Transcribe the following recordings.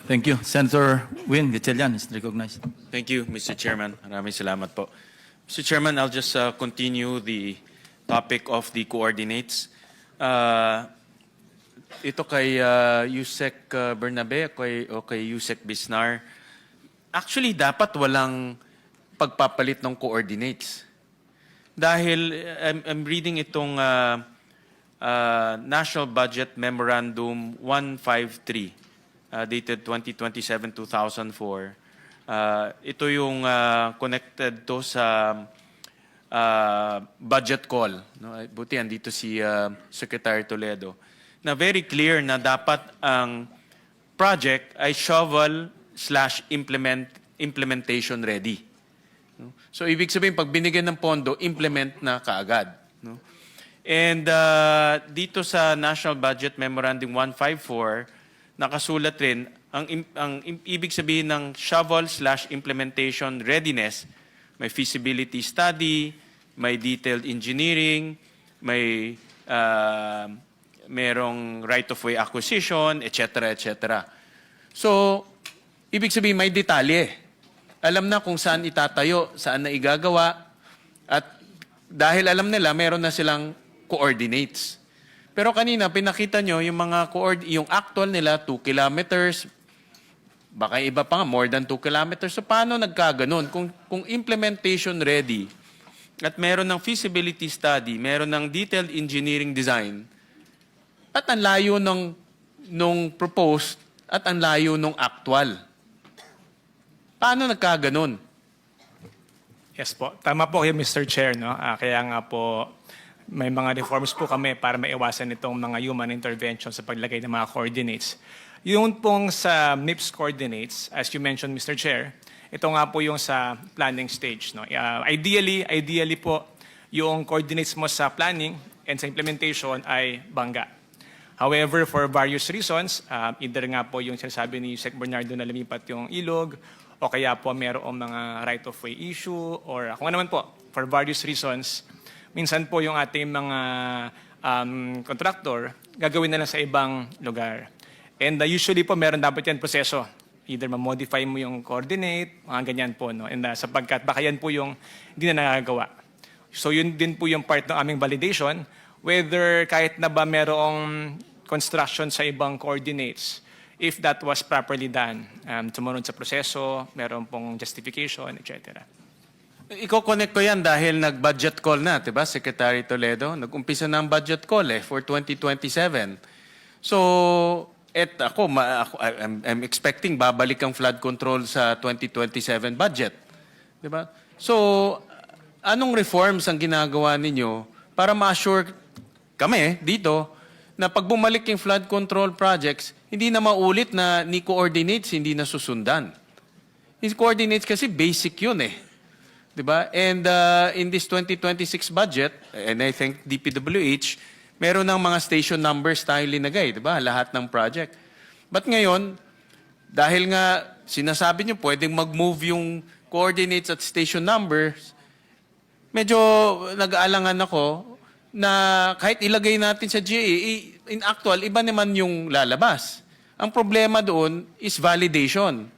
Thank you. Senator Win Gatchalian is recognized. Thank you, Mr. Chairman. Maraming salamat po. Mr. Chairman, I'll just continue the topic of the coordinates. Ito kay Yusek Bernabe o kay Yusek Bisnar. Actually, dapat walang pagpapalit ng coordinates. Dahil I'm reading itong National Budget Memorandum 153 dated 2027-2004. Ito yung connected to sa budget call. No? Buti andito si Secretary Toledo. Na very clear na dapat ang project ay shovel/implementation ready. No? So ibig sabihin pag binigyan ng pondo, implement na kaagad. No? And dito sa National Budget Memorandum 154, nakasulat rin, ang ibig sabihin ng shovel/implementation readiness, may feasibility study, may detailed engineering, may merong right-of-way acquisition, etc., etc. So, ibig sabihin may detalye. Alam na kung saan itatayo, saan na igagawa, at dahil alam nila, meron na silang coordinates. Pero kanina, pinakita nyo yung mga yung actual nila, 2 kilometers, baka iba pa nga, more than 2 kilometers. So paano nagkaganon? Kung implementation ready, at meron ng feasibility study, meron ng detailed engineering design, at ang layo nung proposed, at ang layo nung actual. Paano nagkaganon? Yes po. Tama po kayo, Mr. Chair. No? Kaya nga po, may mga reforms po kami para maiwasan itong mga human intervention sa paglagay ng mga coordinates. Yung pong sa MIPS coordinates, as you mentioned, Mr. Chair, ito nga po yung sa planning stage. No? Ideally po, yung coordinates mo sa planning and sa implementation ay bangga. However, for various reasons, either nga po yung sinasabi ni Sec. Bernardo na lumipat yung ilog, o kaya po mayroong mga right-of-way issue, or kung ano man po, for various reasons, minsan po yung ating mga contractor, gagawin na lang sa ibang lugar. And usually po meron dapat yan proseso. Either ma-modify mo yung coordinate, mga ganyan po. No? And sapagkat baka yan po yung hindi na nagagawa. So yun din po yung part ng aming validation, whether kahit na ba merong construction sa ibang coordinates, if that was properly done, sumunod sa proseso, meron pong justification, etc. Iko-connect ko yan dahil nag-budget call na, diba, Secretary Toledo? Nag-umpisa na ang budget call for 2027. So, I'm expecting babalik ang flood control sa 2027 budget. Diba? So, anong reforms ang ginagawa ninyo para ma-assure kami dito na pag bumalik yung flood control projects, hindi na maulit na ni coordinates, hindi na susundan. Yung coordinates kasi basic yun eh. Diba? And in this 2026 budget, and I think DPWH, meron ng mga station numbers tayo linagay, diba? Lahat ng project. But ngayon, dahil nga sinasabi nyo pwedeng mag-move yung coordinates at station numbers, medyo nag-aalangan ako na kahit ilagay natin sa GA, in actual, iba naman yung lalabas. Ang problema doon is validation.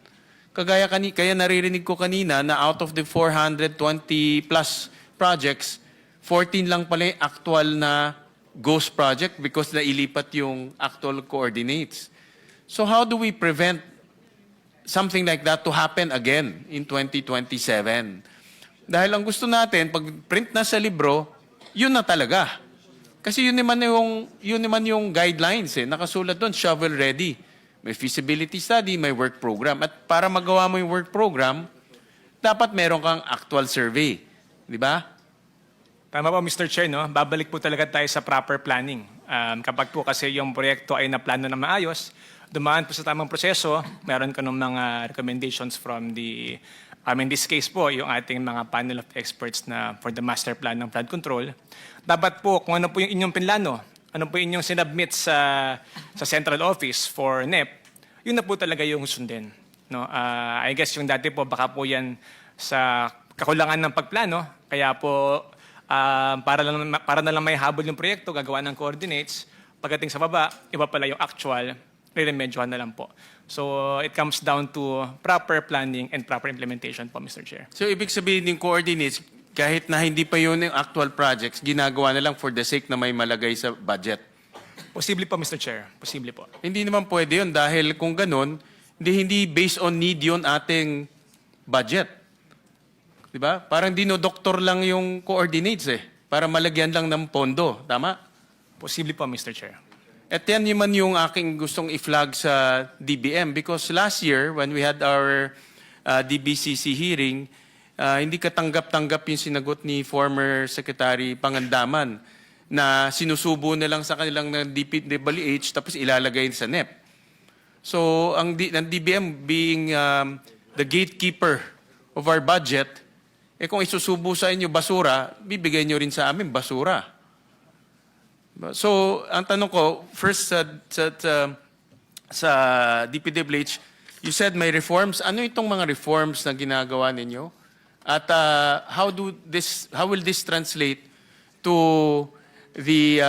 Kaya naririnig ko kanina na out of the 420 plus projects, 14 lang pala yung actual na ghost project because nailipat yung actual coordinates. So how do we prevent something like that to happen again in 2027? Dahil ang gusto natin, pag print na sa libro, yun na talaga. Kasi yun naman yung guidelines nakasulat doon, shovel ready. May feasibility study, may work program. At para magawa mo yung work program, dapat meron kang actual survey. Di ba? Tama po, Mr. Chair. No? Babalik po talaga tayo sa proper planning. Kapag po kasi yung proyekto ay naplano na maayos, dumaan po sa tamang proseso, meron ka ng mga recommendations from the, in this case po, yung ating mga panel of experts na for the master plan ng flood control. Dapat po, kung ano po yung inyong pinlano, ano po inyong sinubmit sa central office for NEP, yun na po talaga yung sundin. No? I guess yung dati po, baka po yan sa kakulangan ng pagplano, kaya po para na lang may habol yung proyekto, gagawa ng coordinates, pagdating sa baba, iba pala yung actual, re-remedyohan na lang po. So it comes down to proper planning and proper implementation po, Mr. Chair. So ibig sabihin yung coordinates, kahit na hindi pa yun yung actual projects, ginagawa na lang for the sake na may malagay sa budget. Posible po, Mr. Chair. Posible po. Hindi naman pwede yun dahil kung ganun, hindi based on need yun ating budget. Diba? Parang dinodoktor lang yung coordinates para malagyan lang ng pondo. Tama? Posible po, Mr. Chair. At yan naman yung aking gustong i-flag sa DBM because last year when we had our DBCC hearing, hindi katanggap-tanggap yung sinagot ni former Secretary Pangandaman na sinusubo na lang sa kanilang ng DPWH tapos ilalagay sa NEP. So ang DBM being the gatekeeper of our budget, kung isusubo sa inyo basura, bibigay nyo rin sa amin basura. So, ang tanong ko, first sa DPWH, you said may reforms. Ano itong mga reforms na ginagawa ninyo? At how will this translate to the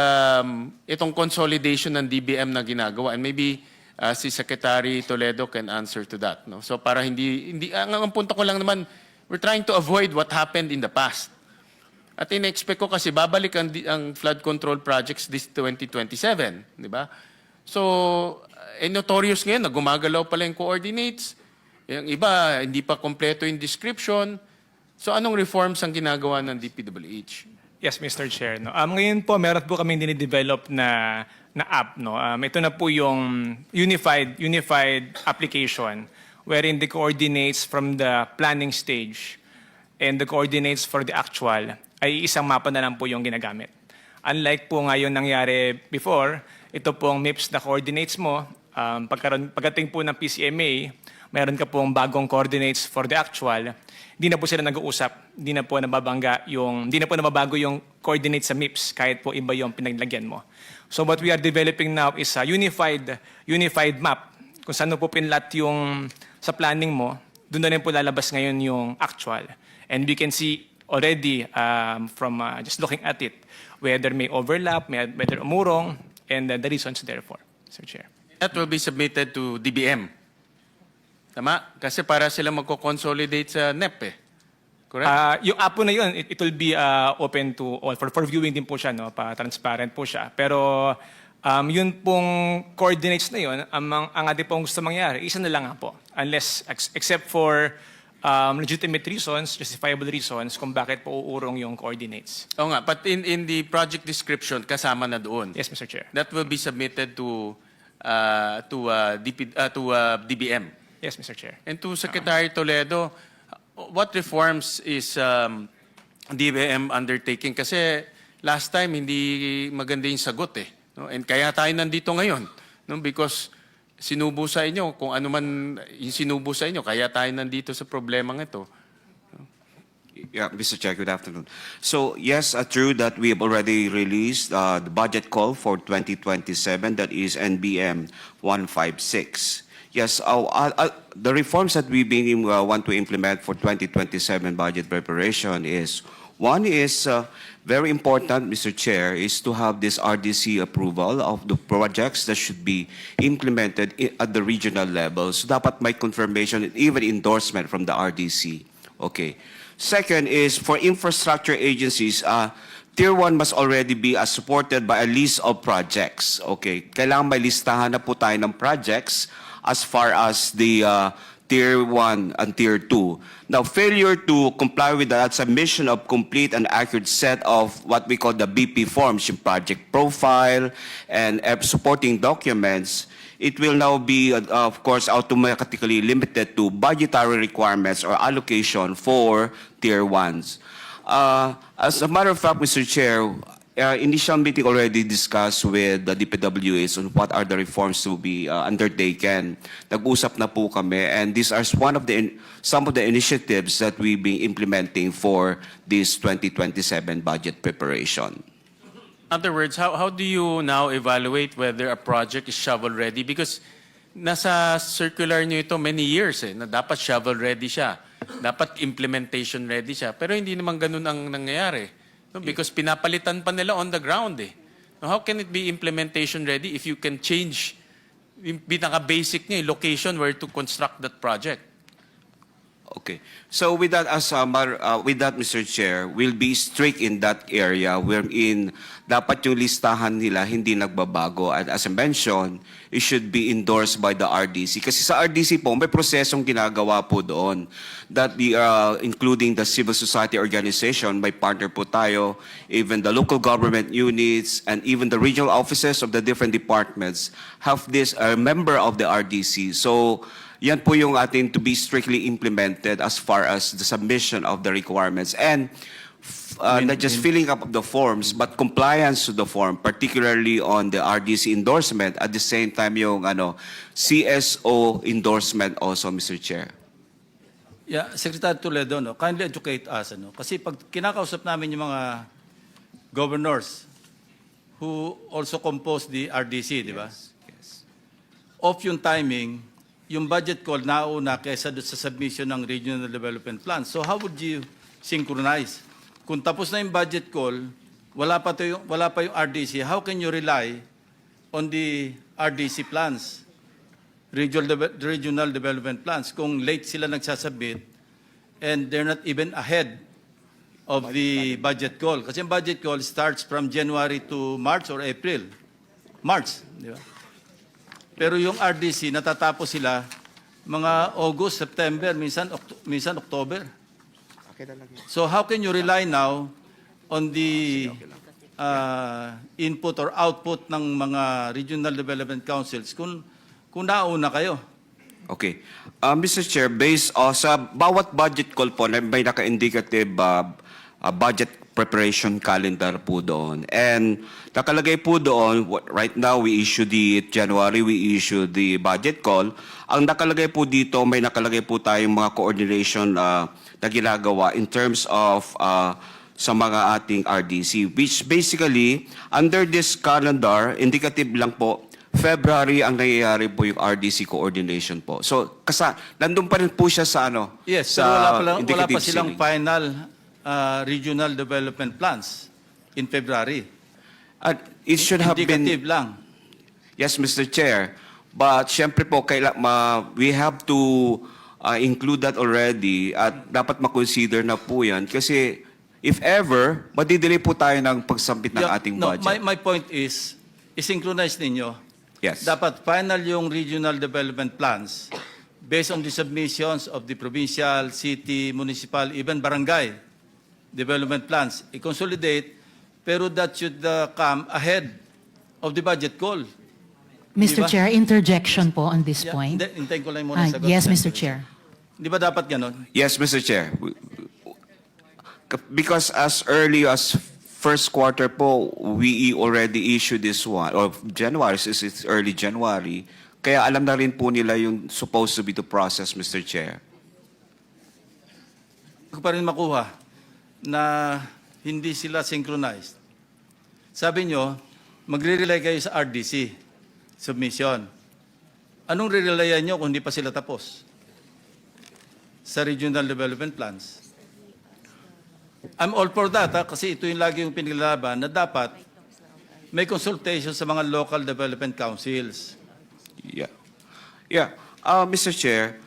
itong consolidation ng DBM na ginagawa? And maybe si Secretary Toledo can answer to that. No? So para hindi ang punto ko lang naman, we're trying to avoid what happened in the past. At in-expect ko kasi babalik ang flood control projects this 2027, di ba? So, notorious ngayon na gumagalaw pala yung coordinates. Yung iba, hindi pa kompleto yung description. So, anong reforms ang ginagawa ng DPWH? Yes, Mr. Chair. No? Ngayon po, meron po kami dinidevelop na app. No? Ito na po yung unified application wherein the coordinates from the planning stage and the coordinates for the actual ay isang mapa na lang po yung ginagamit. Unlike po ngayon nangyari before, ito pong MIPS na coordinates mo, pagdating po ng PCMA, mayroon ka pong bagong coordinates for the actual, hindi na po sila nag-uusap, hindi na po nababago yung coordinates sa MIPS kahit po iba yung pinaglagyan mo. So what we are developing now is a unified map kung saan po pinlat yung sa planning mo, doon na rin po lalabas ngayon yung actual. And we can see already from just looking at it, whether may overlap, whether umurong, and the reasons therefore, Mr. Chair. That will be submitted to DBM. Tama? Kasi para sila magko-consolidate sa NEP Correct? Yung app po na yun, it will be open to all. For viewing din po siya, no? Pa-transparent po siya. Pero yun pong coordinates na yun, ang ating pong gusto mangyari, isa na lang nga po. Unless, except for legitimate reasons, justifiable reasons, kung bakit po uurong yung coordinates. Oo nga, but in the project description, kasama na doon. Yes, Mr. Chair. That will be submitted to DBM. Yes, Mr. Chair. And to Secretary Toledo, what reforms is DBM undertaking? Kasi last time, hindi maganda yung sagot No? And kaya tayo nandito ngayon. No? Because sinubo sa inyo, kung ano man yung sinubo sa inyo, kaya tayo nandito sa problemang ito. Yeah, Mr. Chair, good afternoon. So, yes, true that we have already released the budget call for 2027, that is NBM 156. Yes, the reforms that we want to implement for 2027 budget preparation is, one is very important, Mr. Chair, is to have this RDC approval of the projects that should be implemented at the regional level. So dapat may confirmation and even endorsement from the RDC. Okay. Second is for infrastructure agencies, Tier 1 must already be supported by a list of projects. Okay. Kailangan may listahan na po tayo ng projects as far as the Tier 1 and Tier 2. Now, failure to comply with that submission of complete and accurate set of what we call the BP forms, yung project profile and supporting documents, it will now be, of course, automatically limited to budgetary requirements or allocation for Tier 1s. As a matter of fact, Mr. Chair, initial meeting already discussed with the DPWH on what are the reforms to be undertaken. Nag-usap na po kami, and these are some of the initiatives that we've been implementing for this 2027 budget preparation. In other words, how do you now evaluate whether a project is shovel-ready? Because nasa circular nyo ito many years na dapat shovel-ready siya. Dapat implementation-ready siya. Pero hindi naman ganun ang nangyayari. No, because pinapalitan pa nila on the ground Now, how can it be implementation ready if you can change yung pinaka-basic niya, yung location where to construct that project. Okay. So with that, with that, Mr. Chair, we'll be strict in that area wherein dapat yung listahan nila hindi nagbabago. And as I mentioned, it should be endorsed by the RDC. Kasi sa RDC po, may prosesong ginagawa po doon that we including the civil society organization, may partner po tayo, even the local government units, and even the regional offices of the different departments have this member of the RDC. So, yan po yung atin to be strictly implemented as far as the submission of the requirements. And not just filling up the forms, but compliance to the form, particularly on the RDC endorsement, at the same time yung CSO endorsement also, Mr. Chair. Yeah, Secretary Toledo, no, kindly educate us. Kasi pag kinakausap namin yung mga governors who also compose the RDC, di ba? Yes. Off yung timing, yung budget call nauna kaysa doon sa submission ng regional development plan. So how would you synchronize? Kung tapos na yung budget call, wala pa yung RDC, how can you rely on the RDC plans, regional development plans, kung late sila nagsasubmit and they're not even ahead of the budget call? Kasi yung budget call starts from January to March or April. March, di ba? Pero yung RDC, natatapos sila mga August, September, minsan October. So how can you rely now on the input or output ng mga regional development councils kung nauna kayo? Okay. Mr. Chair, based sa bawat budget call po, may naka-indicative budget preparation calendar po doon. And nakalagay po doon, right now we issue the January, we issue the budget call. Ang nakalagay po dito, may nakalagay po tayong mga coordination na ginagawa in terms of sa mga ating RDC, which basically, under this calendar, indicative lang po, February ang nangyayari po yung RDC coordination po. So, nandun pa rin po siya sa Yes, sa pero wala pa indicative silang ceiling. final regional development plans in February. It should have Indicative been, lang. yes, Mr. Chair, but syempre po, we have to include that already at dapat makonsider na po yan kasi if ever, madidelay po tayo ng pagsambit ng ating budget. My point is, i-synchronize ninyo. Yes. Dapat final yung regional development plans based on the submissions of the provincial, city, municipal, even barangay development plans. I-consolidate, pero that should come ahead of the budget call. Mr. Diba? Chair, interjection po on this Yeah, point. hintayin ko lang muna yung sagot. Yes, Mr. Chair. Di ba dapat ganon? Yes, Mr. Chair. Because as early as first quarter po, we already issued this one, or January, since it's early January, kaya alam na rin po nila yung supposed to be the process, Mr. Chair. Ko pa rin makuha na hindi sila synchronized. Sabi nyo, magre-rely kayo sa RDC submission. Anong re-relyan nyo kung hindi pa sila tapos? Sa regional development plans. I'm all for that, kasi ito yung lagi yung pinilaban na dapat may consultation sa mga local development councils. Yeah. Yeah. Mr. Chair,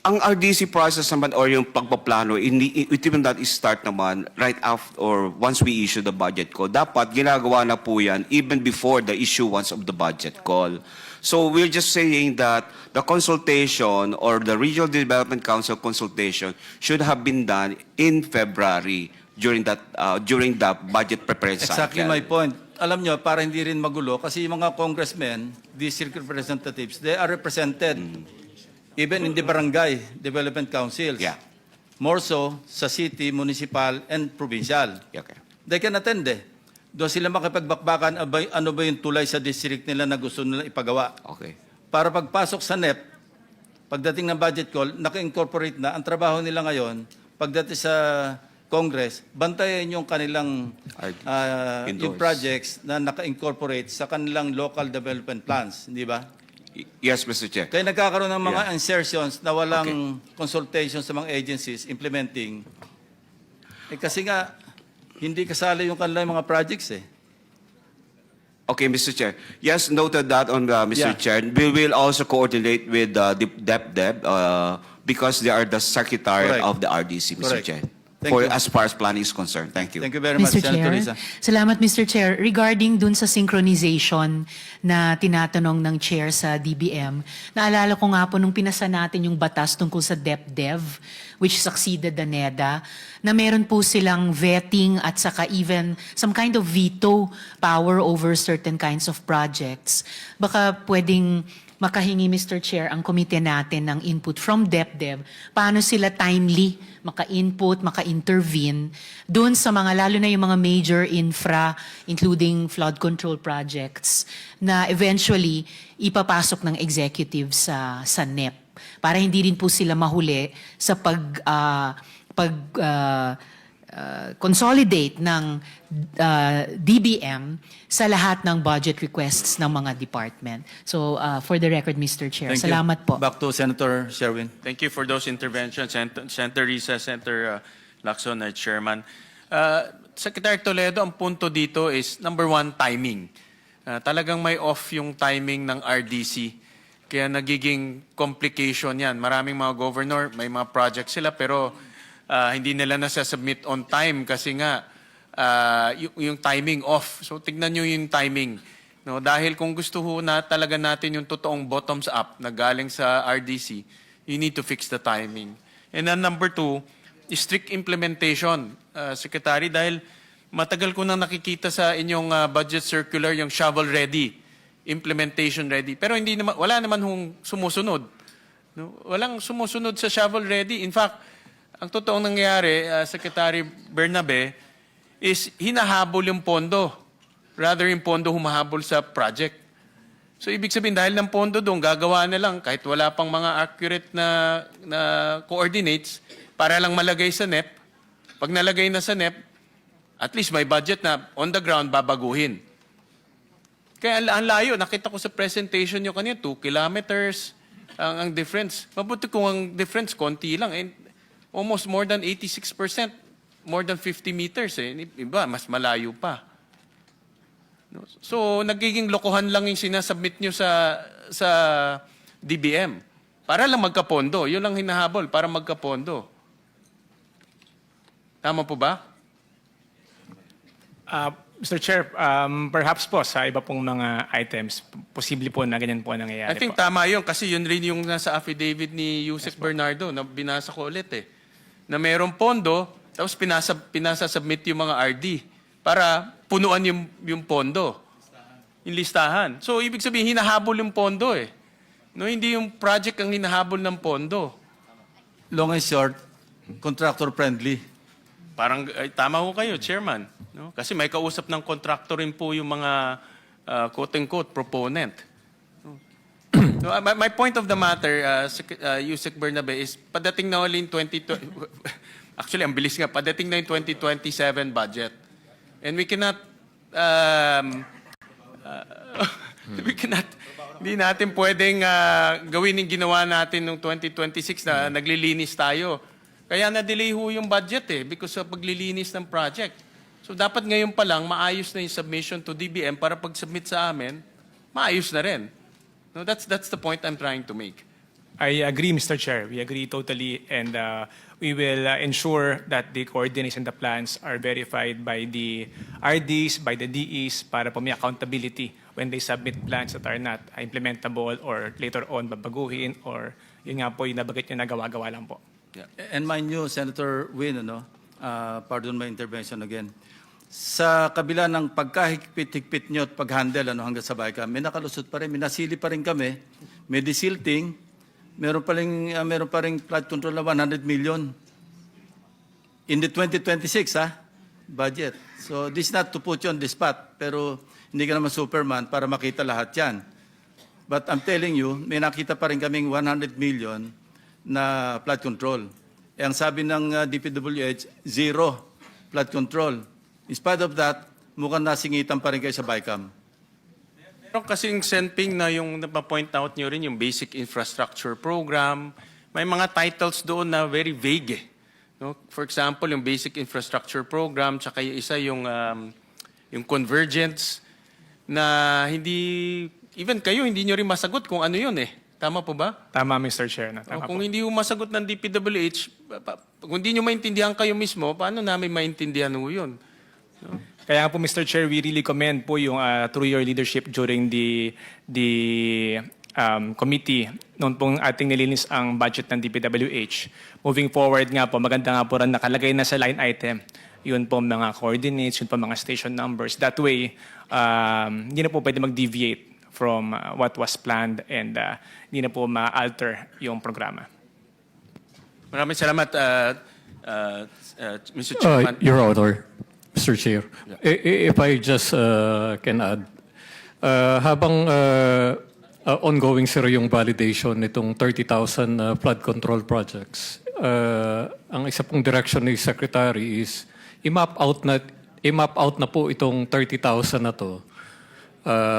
ang RDC process naman or yung pagpaplano, it even that is start naman right after or once we issue the budget call. Dapat ginagawa na po yan even before the issuance of the budget call. So we're just saying that the consultation or the Regional Development Council consultation should have been done in February during the budget preparation Exactly cycle. my point. Alam nyo, para hindi rin magulo, kasi yung mga congressmen, district representatives, they are represented even in the barangay development councils. Yeah. More so sa city, municipal, and provincial. Okay. They can attend Doon sila makipagbakbakan ano ba yung tulay sa district nila na gusto nila ipagawa. Okay. Para pagpasok sa NEP, pagdating ng budget call, naka-incorporate na. Ang trabaho nila ngayon, pagdating sa Congress, bantayan yung kanilang yung Endorse. projects na naka-incorporate sa kanilang local development plans, di ba? Yes, Mr. Chair. Kaya nagkakaroon ng mga Yeah. insertions na walang consultation sa mga agencies implementing. Kasi nga, hindi kasali yung kanilang mga projects . Okay, Mr. Chair. Yes, noted that on Mr. Yeah. Chair. We will also coordinate with the DepDep because they are the secretary Correct. of the RDC, Mr. Correct. Chair. Thank For you. as far as planning is concerned. Thank you. Thank you very much, Mr. Senator Chair. Risa. Salamat, Mr. Chair. Regarding dun sa synchronization na tinatanong ng Chair sa DBM, naalala ko nga po nung pinasa natin yung batas tungkol sa DepDev, which succeeded the NEDA, na meron po silang vetting at saka even some kind of veto power over certain kinds of projects. Baka pwedeng makahingi, Mr. Chair, ang komite natin ng input from DepDev, paano sila timely maka-input, maka-intervene doon sa mga, lalo na yung mga major infra, including flood control projects, na eventually ipapasok ng executive sa NEP para hindi rin po sila mahuli sa consolidate ng DBM sa lahat ng budget requests ng mga department. So, for the record, Mr. Chair, Thank you. salamat po. Back to Senator Sherwin. Thank you for those interventions, Senator Risa, Senator Lacson, our chairman. Secretary Toledo, ang punto dito is, number one, timing. Talagang may off yung timing ng RDC. Kaya nagiging complication yan. Maraming mga governor, may mga projects sila, pero hindi nila nasasubmit on time kasi nga yung timing off. So tignan nyo yung timing. No, dahil kung gusto ho na talaga natin yung totoong bottoms up na galing sa RDC, you need to fix the timing. And then number two, strict implementation, Secretary, dahil matagal ko nang nakikita sa inyong budget circular yung shovel ready, implementation ready. Pero hindi naman, wala naman hong sumusunod. No? Walang sumusunod sa shovel ready. In fact, ang totoong nangyayari, Secretary Bernabe, is hinahabol yung pondo. Rather yung pondo humahabol sa project. So ibig sabihin, dahil ng pondo doon, gagawa na lang kahit wala pang mga accurate na coordinates para lang malagay sa NEP. Pag nalagay na sa NEP, at least may budget na on the ground babaguhin. Kaya ang layo, nakita ko sa presentation nyo kanina, 2 kilometers ang difference. Mabuti kung ang difference, konti lang. Almost more than 86%, more than 50 meters. Iba, mas malayo pa. So, nagiging lokohan lang yung sinasubmit nyo sa DBM. Para lang magkapondo. Yun lang hinahabol, para magkapondo. Tama po ba? Mr. Chair, perhaps po sa iba pong mga items, posible po na ganyan po ang nangyayari I think po. tama yun kasi yun rin yung nasa affidavit ni Yusek Bernardo na binasa ko ulit na mayroong pondo tapos pinasa-submit yung mga RD para punuan yung pondo. Yung listahan. So, ibig sabihin, hinahabol yung pondo No, hindi yung project ang hinahabol ng pondo. Long and short, contractor friendly. Parang, tama ho kayo, Chairman. No? Kasi may kausap ng contractor rin po yung mga quote-unquote proponent. No, my point of the matter, Yusek Bernabe, is padating na ulit 2020, actually, ang bilis nga, padating na yung 2027 budget. And we cannot, hindi natin pwedeng gawin yung ginawa natin noong 2026 na naglilinis tayo. Kaya na-delay ho yung budget because of paglilinis ng project. So dapat ngayon pa lang maayos na yung submission to DBM para pag-submit sa amin, maayos na rin. No, that's the point I'm trying to make. I agree, Mr. Chair. We agree totally, and we will ensure that the coordinates and the plans are verified by the RDs, by the DEs, para po may accountability when they submit plans that are not implementable or later on babaguhin or yun nga po yung nabagat yung nagawa-gawa lang po. And mind you, Senator Win, pardon my intervention again. Sa kabila ng pagkahigpit-higpit nyo at pag-handle hanggang sa BICAM, may nakalusot pa rin, may nasili pa rin kami, may desilting, meron pa rin flood control na 100 million in the 2026 budget. So this is not to put you on the spot, pero hindi ka naman Superman para makita lahat yan. But I'm telling you, may nakita pa rin kaming 100 million na flood control. Ang sabi ng DPWH, zero flood control. In spite of that, mukhang nasingitan pa rin kayo sa BICAM. Pero kasing Senping na yung napapoint out nyo rin, yung Basic Infrastructure Program, may mga titles doon na very vague. No? For example, yung Basic Infrastructure Program, tsaka yung isa yung Convergence. na even kayo, hindi nyo rin masagot kung ano yun eh. Tama po ba? Tama, Mr. Chair. No? O, Tama kung po. hindi mo masagot ng DPWH, kung hindi nyo maintindihan kayo mismo, paano namin maintindihan mo yun? Kaya nga po, Mr. Chair, we really commend po yung through your leadership during the committee noon pong ating nilinis ang budget ng DPWH. Moving forward nga po, maganda nga po rin nakalagay na sa line item. Yun po mga coordinates, yun po mga station numbers. That way, hindi na po pwede mag-deviate from what was planned and hindi na po ma-alter yung programa. Maraming salamat, Mr. Chairman. Your Honor, Mr. Chair, if I just can add, habang ongoing sir yung validation nitong 30,000 flood control projects, ang isa pong direction ni Secretary is i-map out na po itong 30,000 na to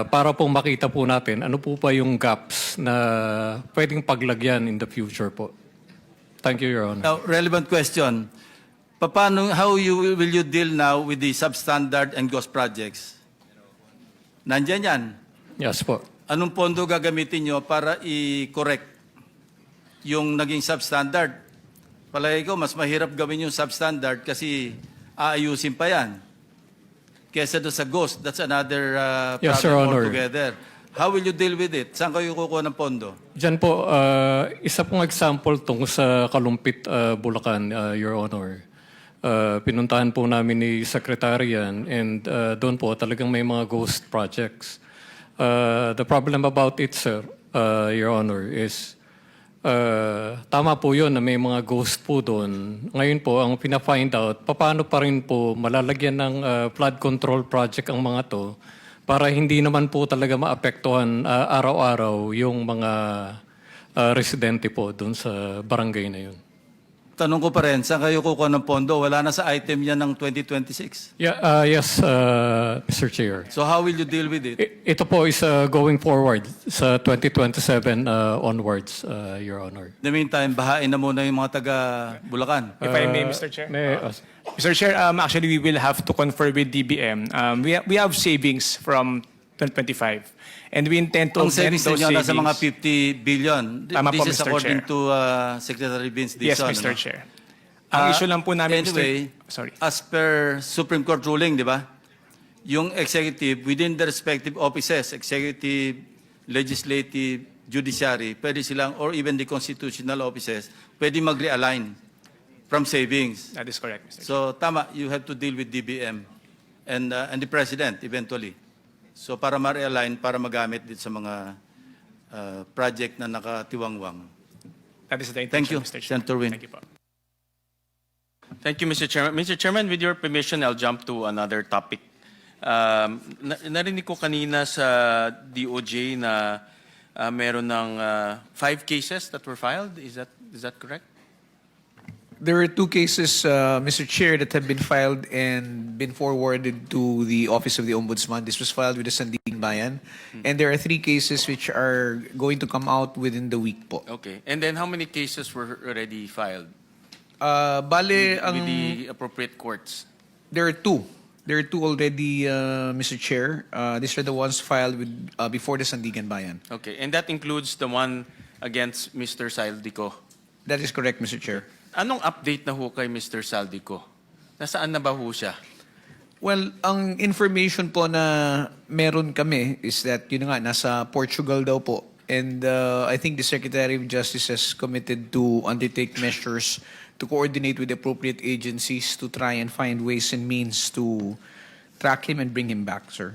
para pong makita po natin ano po pa yung gaps na pwedeng paglagyan in the future po. Thank you, Your Honor. Now, relevant question. Will you deal now with the substandard and ghost projects? Nandyan yan. Yes po. Anong pondo gagamitin nyo para i-correct yung naging substandard? Palagi ko, mas mahirap gawin yung substandard kasi aayusin pa yan. Kesa doon sa ghost, that's another Yes, Your problem Honor. altogether. How will you deal with it? Saan kayo kukuha ng pondo? Diyan po, isa pong example tungkol sa Kalumpit, Bulacan, Your Honor. Pinuntahan po namin ni Secretary yan and doon po talagang may mga ghost projects. The problem about it, sir, Your Honor, is tama po yun na may mga ghost po doon. Ngayon po, ang pina-find out, paano pa rin po malalagyan ng flood control project ang mga to para hindi naman po talaga maapektuhan araw-araw yung mga residente po doon sa barangay na yun. Tanong ko pa rin, saan kayo kukuha ng pondo? Wala na sa item yan ng 2026. Yeah, yes, Mr. Chair. So how will you deal with it? Ito po is going forward sa 2027 onwards, Your Honor. In the meantime, bahain na muna yung mga taga Bulacan. If I may, Mr. Chair. May, Mr. Chair, actually, we will have to confer with DBM. We have savings from 2025. And we intend to Ang augment savings those ninyo nasa mga savings. 50 billion. Tama po, This is Mr. according Chair. to Secretary Vince Yes, Dizon. Mr. ano? Chair. Ang issue lang po namin, Anyway, Sorry. as per Supreme Court ruling, di ba? Yung executive, within the respective offices, executive, legislative, judiciary, pwede silang, or even the constitutional offices, pwede mag-realign from savings. That is correct, Mr. Chair. So, tama, you have to deal with DBM and the President eventually. So, para ma-realign, para magamit dito sa mga project na nakatiwangwang. That is the Thank intention, you, Mr. Chair. Senator Win. Thank you po. Thank you, Mr. Chairman. Mr. Chairman, with your permission, I'll jump to another topic. Narinig ko kanina sa DOJ na meron ng 5 cases that were filed. Is that correct? There are 2 cases, Mr. Chair, that have been filed and been forwarded to the Office of the Ombudsman. This was filed with the Sandigan Bayan. And there are 3 cases which are going to come out within the week po. Okay. And then how many cases were already filed Bale, with the appropriate courts? there are 2. There are 2 already, Mr. Chair. These are the ones filed with before the Sandigan Bayan. Okay. And that includes the one against Mr. Saldico. That is correct, Mr. Chair. Anong update na ho kay Mr. Saldico? Nasaan na ba ho siya? Well, ang information po na meron kami is that yun nga, nasa Portugal daw po. And I think the Secretary of Justice has committed to undertake measures to coordinate with the appropriate agencies to try and find ways and means to track him and bring him back, sir.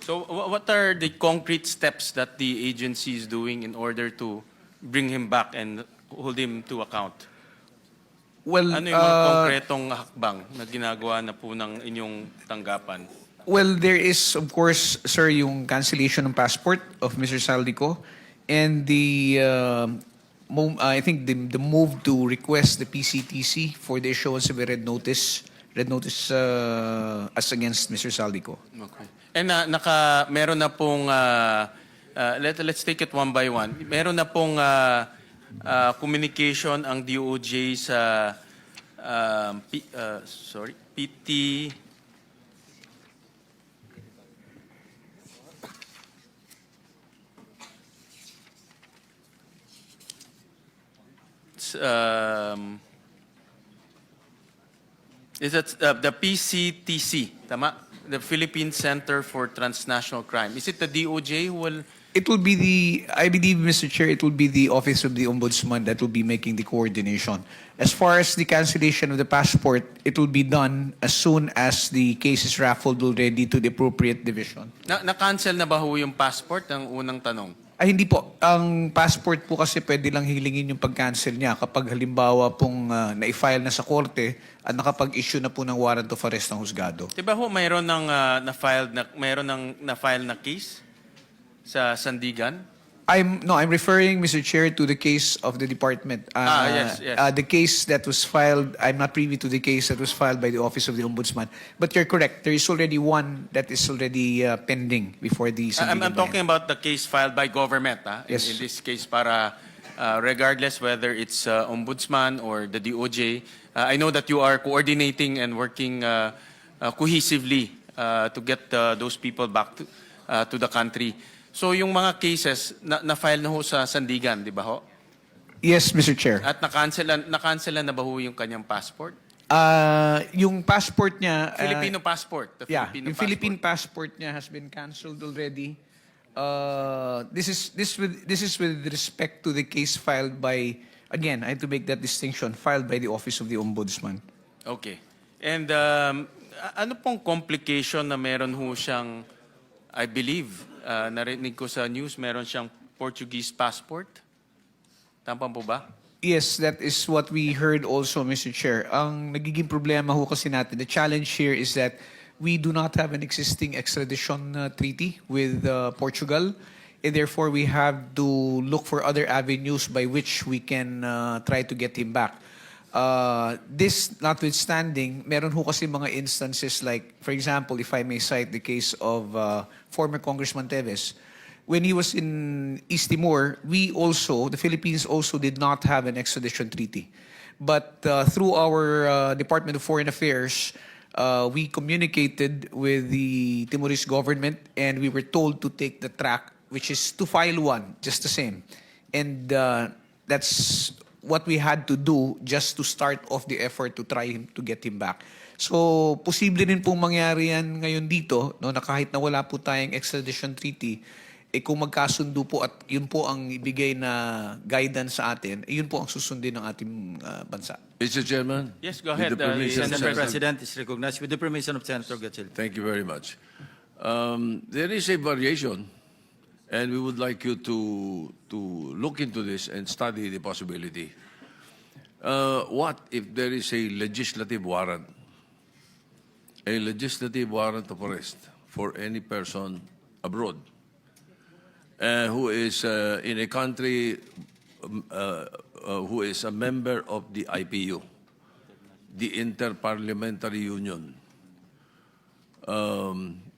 So what are the concrete steps that the agency is doing in order to bring him back and hold him to account? Well, Ano yung mga konkretong hakbang na ginagawa na po ng inyong tanggapan? well, there is, of course, sir, yung cancellation ng passport of Mr. Saldico and the, I think the move to request the PCTC for the issuance of a red notice as against Mr. Saldico. Okay. And meron na pong let's take it one by one. Meron na pong communication ang DOJ sa PT Philippines, is that the PCTC, tama? The Philippine Center for Transnational Crime. Is it the DOJ who will... It will be I believe, Mr. Chair, it will be the Office of the Ombudsman that will be making the coordination. As far as the cancellation of the passport, it will be done as soon as the case is raffled already to the appropriate division. Na-cancel na ba ho yung passport? Ang unang tanong. Ay, hindi po. Ang passport po kasi pwede lang hilingin yung pag-cancel niya kapag halimbawa pong na-file na sa korte at nakapag-issue na po ng warrant of arrest ng husgado. Diba ho mayroon ng na-file na case sa Sandigan? I'm referring, Mr. Chair, to the case of the department. Yes. The case that was filed, I'm not privy to the case that was filed by the Office of the Ombudsman. But you're correct. There is already one that is already pending before the Sandigan I'm talking about the case filed by government. Yes. In this case, para regardless whether it's Ombudsman or the DOJ, I know that you are coordinating and working cohesively to get those people back to the country. So yung mga cases na-file na ho sa Sandigan, di ba ho? Yes, Mr. Chair. At na-cancelan na ba ho yung kanyang passport? Yung passport niya... Filipino passport. The Yeah, Filipino yung Philippine passport niya has been cancelled already. This is with respect to the case filed by, again, I have to make that distinction, filed by the Office of the Ombudsman. Okay. And ano pong complication na meron ho siyang, I believe, narinig ko sa news, meron siyang Portuguese passport? Tama po ba? Yes, that is what we heard also, Mr. Chair. Ang nagiging problema ho kasi natin, the challenge here is that we do not have an existing extradition treaty with Portugal. And therefore, we have to look for other avenues by which we can try to get him back. This notwithstanding, meron ho kasi mga instances like, for example, if I may cite the case of former Congressman Teves. When he was in East Timor, the Philippines also did not have an extradition treaty. But through our Department of Foreign Affairs, we communicated with the Timorese government and we were told to take the track, which is to file one, just the same. And that's what we had to do just to start off the effort to try to get him back. So, posible rin pong mangyari yan ngayon dito, no, na kahit na wala po tayong extradition treaty, kung magkasundo po at yun po ang ibigay na guidance sa atin, yun po ang susundin ng ating bansa. Mr. Chairman? Yes, go ahead. With the permission of Senator Senator- President is recognized with the permission of Senator Gatchalian. Thank you very much. There is a variation, and we would like you to look into this and study the possibility. What if there is a legislative warrant? A legislative warrant of arrest for any person abroad who is in a country who is a member of the IPU, the Interparliamentary Union.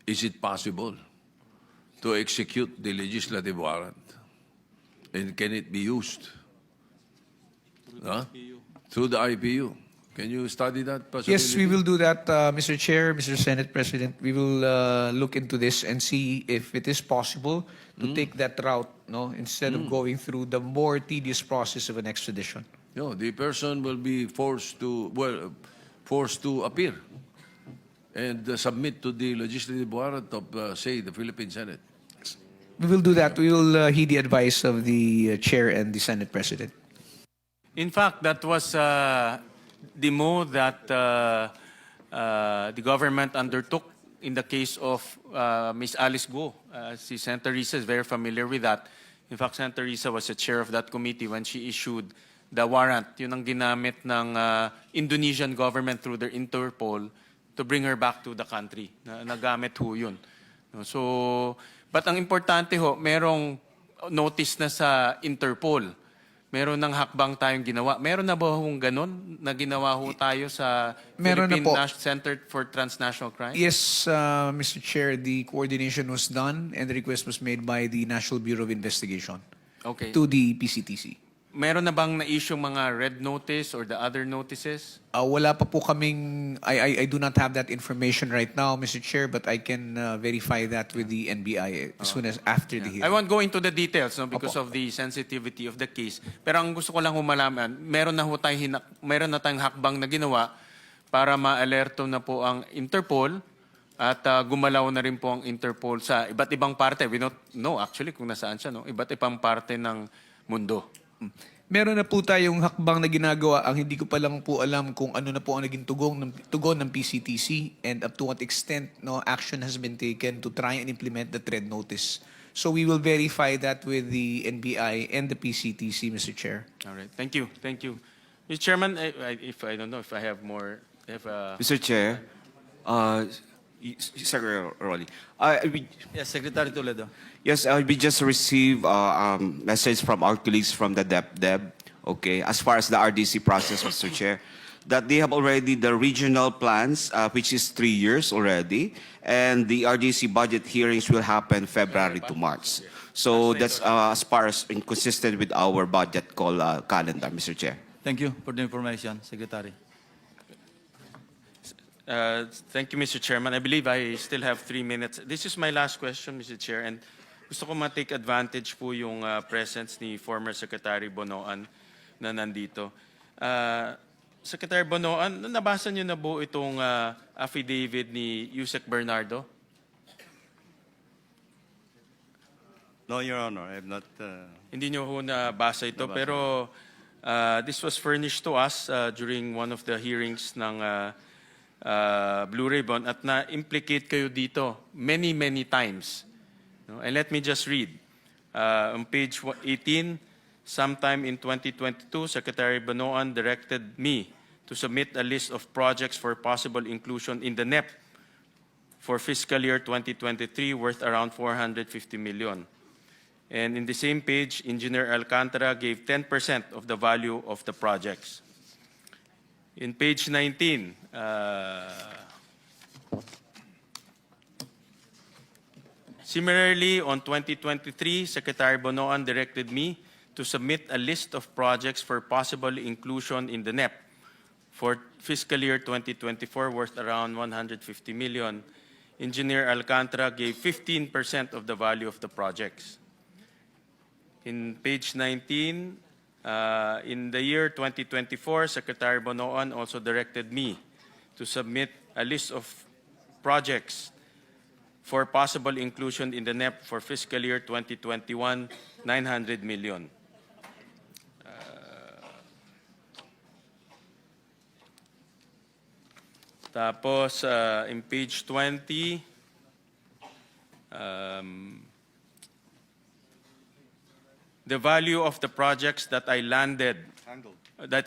Is it possible to execute the legislative warrant? And can it be used? Through the IPU. Can you study that possibility? Yes, we will do that, Mr. Chair, Mr. Senate President. We will look into this and see if it is possible to take that route, no, instead of going through the more tedious process of an extradition. No, the person will be forced to appear and submit to the legislative warrant of, say, the Philippine Senate. We will do that. We will heed the advice of the Chair and the Senate President. In fact, that was the move that the government undertook in the case of Ms. Alice Guo. Si Senator Risa is very familiar with that. In fact, Senator Risa was the chair of that committee when she issued the warrant. Yun ang ginamit ng Indonesian government through their Interpol to bring her back to the country. Nagamit ho yun. So, but ang importante ho, merong notice na sa Interpol. Meron ng hakbang tayong ginawa. Meron na ba hong ganun na ginawa ho tayo sa Meron na Philippine po. Center for Transnational Crime? Yes, Mr. Chair, the coordination was done and the request was made by the National Bureau of Investigation Okay. to the PCTC. meron na bang na-issue mga red notice or the other notices? Wala pa po kaming, I do not have that information right now, Mr. Chair, but I can verify that with the NBI as soon as after the hearing. I won't go into the details no, because Opo. of the sensitivity of the case. Pero ang gusto ko lang humalaman, meron na tayong hakbang na ginawa para ma-alerto na po ang Interpol at gumalaw na rin po ang Interpol sa iba't ibang parte. We don't know actually kung nasaan siya, no? Iba't ibang parte ng mundo. Meron na po tayong hakbang na ginagawa. Ang hindi ko pa lang po alam kung ano na po ang naging tugon ng PCTC and up to what extent no action has been taken to try and implement the red notice. So we will verify that with the NBI and the PCTC, Mr. Chair. All right. Thank you. Thank you. Mr. Chairman, I don't know if I have more. Mr. Chair, Secretary Rolly, Yes, Secretary Toledo. yes, we just received message from our colleagues from the DepDeb, okay, as far as the RDC process, Mr. Chair, that they have already the regional plans, which is 3 years already, and the RDC budget hearings will happen February to March. So that's as far as inconsistent with our budget call calendar, Mr. Chair. Thank you for the information, Secretary. Thank you, Mr. Chairman. I believe I still have 3 minutes. This is my last question, Mr. Chair, and gusto ko ma-take advantage po yung presence ni former Secretary Bonoan na nandito. Secretary Bonoan, nabasa niyo na po itong affidavit ni Yusek Bernardo? No, Your Honor, I have not. Hindi niyo ho nabasa ito, pero this was furnished to us during one of the hearings ng Blue Ribbon at na-implicate kayo dito many, many times. No? And let me just read. On page 18, sometime in 2022, Secretary Banoan directed me to submit a list of projects for possible inclusion in the NEP for fiscal year 2023 worth around 450 million. And in the same page, Engineer Alcantara gave 10% of the value of the projects. In page 19, similarly, on 2023, Secretary Bonoan directed me to submit a list of projects for possible inclusion in the NEP for fiscal year 2024 worth around 150 million. Engineer Alcantara gave 15% of the value of the projects. In page 19, in the year 2024, Secretary Bonoan also directed me to submit a list of projects for possible inclusion in the NEP for fiscal year 2021, 900 million. Tapos, in page 20, the value of the projects that I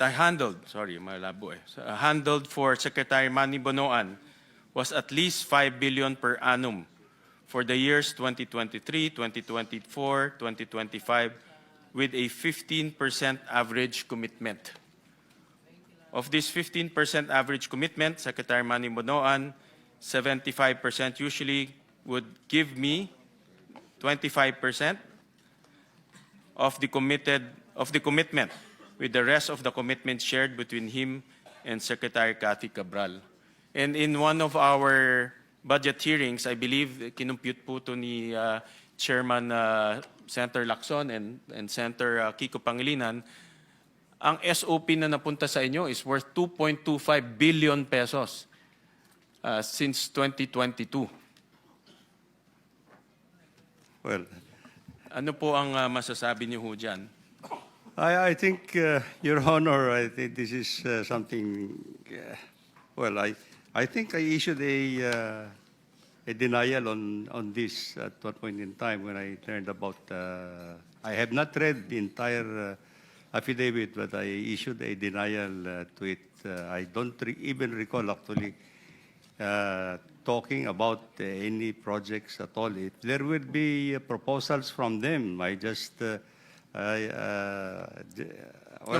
handled for Secretary Manny Bonoan was at least 5 billion per annum for the years 2023, 2024, 2025, with a 15% average commitment. Of this 15% average commitment, Secretary Manny Bonoan, 75% usually would give me 25% of the commitment, with the rest of the commitment shared between him and Secretary Cathy Cabral. And in one of our budget hearings, I believe, kinumpute po ito ni Chairman Senator Lacson and Senator Kiko Pangilinan, ang SOP na napunta sa inyo is worth 2.25 billion pesos since 2022. Well, Ano po ang masasabi niyo ho dyan? I think, Your Honor, I think this is something. Well, I think I issued a denial on this at one point in time when I learned about. I have not read the entire affidavit, but I issued a denial to it. I don't even recall actually talking about any projects at all. If there will be proposals from them, I just. No,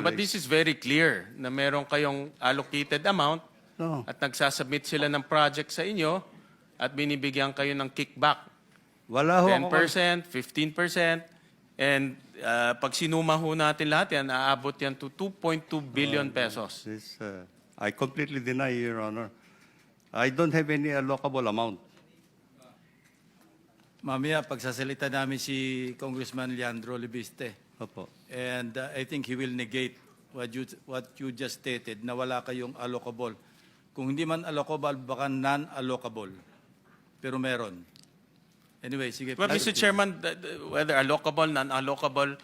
but this is very clear na meron kayong allocated amount No. at nagsasubmit sila ng project sa inyo at binibigyan kayo ng kickback. Wala ho ako. 10%, 15%. And pag sinuma ho natin lahat yan, aabot yan to 2.2 billion pesos. This, I completely deny, Your Honor. I don't have any allocable amount. Mamaya, pagsasalita namin si Congressman Leandro Libiste. Opo. And I think he will negate what you just stated, na wala kayong allocable. Kung hindi man allocable, baka non-allocable. Pero meron. Anyway, sige. But Mr. Chairman, whether allocable, non-allocable,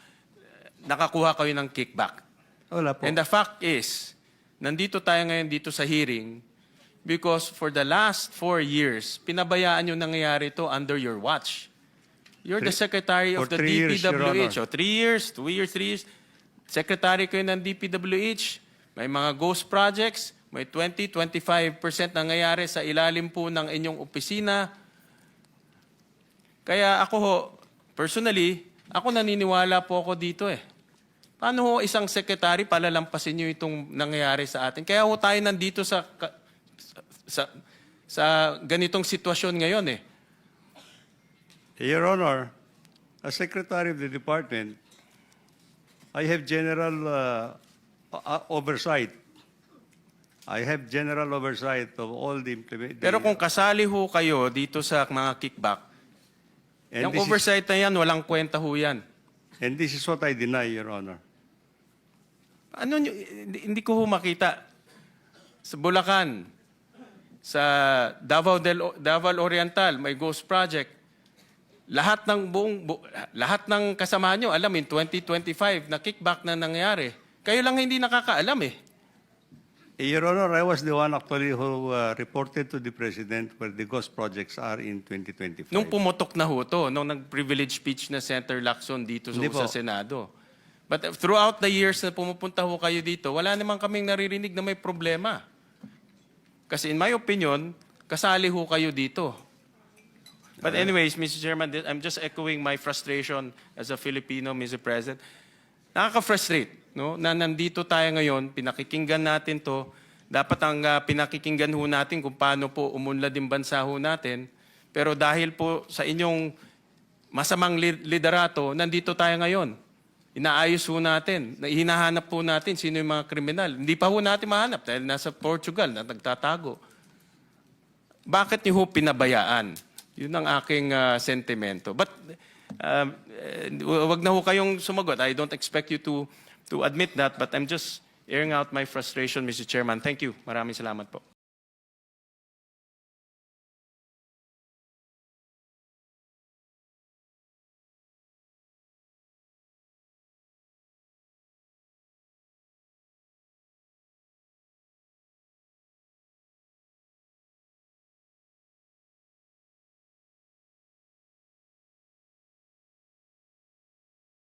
nakakuha kayo ng kickback. Wala po. And the fact is, nandito tayo ngayon dito sa hearing because for the last 4 years, pinabayaan yung nangyayari to under your watch. You're the secretary of for the 3 years, Your DPWH. Honor. O 3 years, 2 years, 3 years. Secretary kayo ng DPWH. May mga ghost projects. May 20-25% nangyayari sa ilalim po ng inyong opisina. Kaya ako ho, personally, ako naniniwala po ako dito eh. Paano ho isang secretary palalampasin nyo itong nangyayari sa atin? Kaya ho tayo nandito sa ganitong sitwasyon ngayon eh. Your Honor, as Secretary of the Department, I have general oversight. I have general oversight of all the implementation. Pero kung kasali ho kayo dito sa mga kickback, yung oversight na yan, walang kwenta ho yan. And this is what I deny, Your Honor. Ano nyo, hindi ko ho makita. Sa Bulacan, sa Davao Oriental, may ghost project. Lahat ng kasama nyo, alam, in 2025, na kickback na nangyari. Kayo lang hindi nakakaalam eh. Your Honor, I was the one actually who reported to the President where the ghost projects are in 2025. Nung pumutok na ho to, nung nag-privilege speech na Senator Lacson dito Hindi sa po. Senado. But throughout the years na pumupunta ho kayo dito, wala naman kaming naririnig na may problema. Kasi in my opinion, kasali ho kayo dito. But anyways, Mr. Chairman, I'm just echoing my frustration as a Filipino, Mr. President. Nakaka-frustrate, no? Na nandito tayo ngayon, pinakikinggan natin to. Dapat ang pinakikinggan ho natin kung paano po umunlad yung bansa ho natin. Pero dahil po sa inyong masamang liderato, nandito tayo ngayon. Inaayos ho natin, hinahanap po natin sino yung mga kriminal. Hindi pa ho natin mahanap dahil nasa Portugal na nagtatago. Bakit niyo ho pinabayaan? Yun ang aking sentimento. But wag na ho kayong sumagot. I don't expect you to admit that, but I'm just airing out my frustration, Mr. Chairman. Thank you. Maraming salamat po.